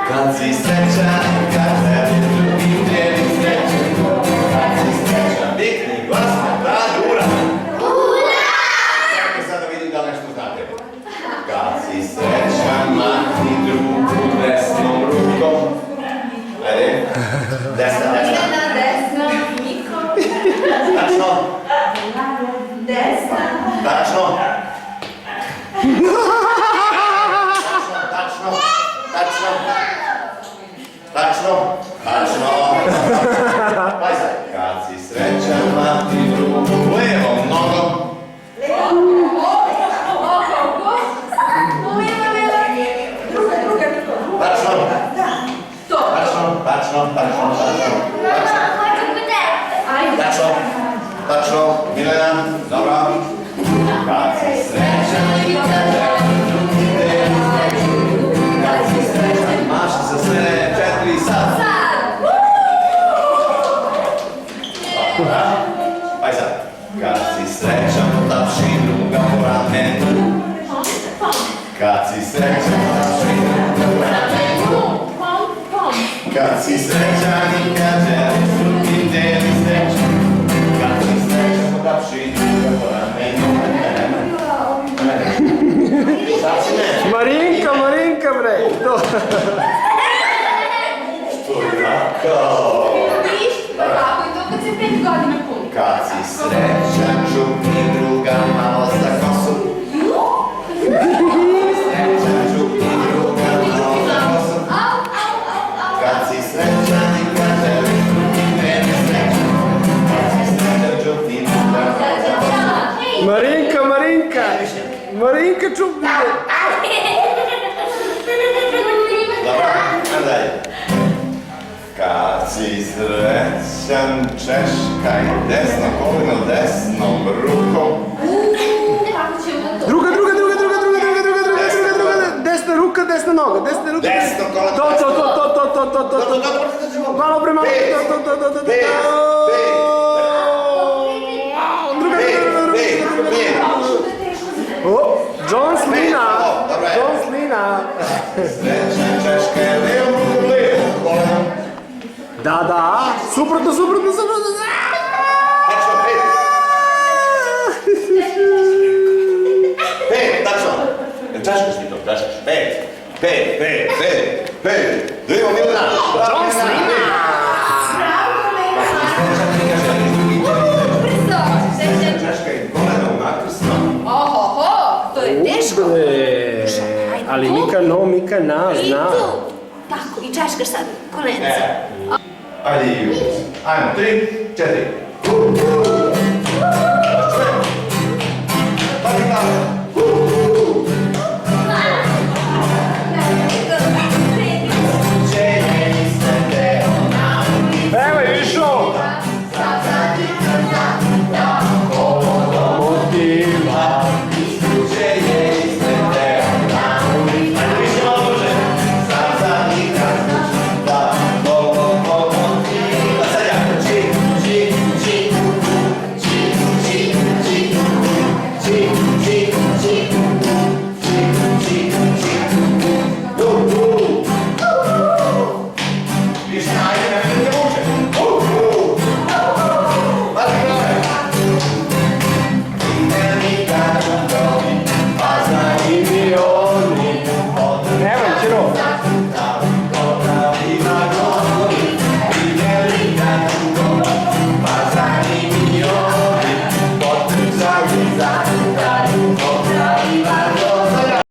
Kad si srećan, kad se drugim deli srećan. Kad si srećan, vikni glasno, da ura! Ura! Čekaj sad da vidim da nešto znate. Kad si srećan, mahni drugu desnom rukom. Ajde. Desna, desna. Desna, Niko. Tačno. Desna. Tačno. Tačno. Tačno. Tačno. Tačno. Aj sad. Kad si srećan, mahni drugu levom nogom. Tačno. Tačno, tačno, tačno, tačno. Tačno, tačno, Milena, dobro. Kad si srećan, kad si srećan, maši za sve 4 sata. Dobro, aj sad. Kad si srećan, tapši druga po ramenu. Kad si srećan, tapši druga po ramenu. Kad si srećan i kad želiš drugim deli srećan. Kad si srećan, potapši druga po ramenu. Šta si ne? Marinka, Marinka bre! Što je tako? Tako i to kad se 5 godina puni. Kad si srećan, župni druga malo za kosu. Srećan, župni druga malo za kosu. Kad si srećan i kad želiš drugim deli srećan. Kad si srećan, župni druga malo za kosu. Marinka, Marinka! Marinka čupni! Dobro, ajde dalje. Kad si srećan, češkaj desno koleno desnom rukom. Druga! Desna ruka, desna noga, desna ruka. Desno koleno, To. Malo bre, malo. John Slina! John Slina! Srećan, češkaj levom rukom levom koleno. Da! Suprotno! Tačno, 5, tačno. Češkaš ti to, češkaš. 5. Da imamo Milena. John Slina! Češkaj koleno nakrsno. Ohoho, to je teško. Ali Mika na, I zna. tu. Tako, i češkaš sad kolence. Ajde, ajmo, 3, 4.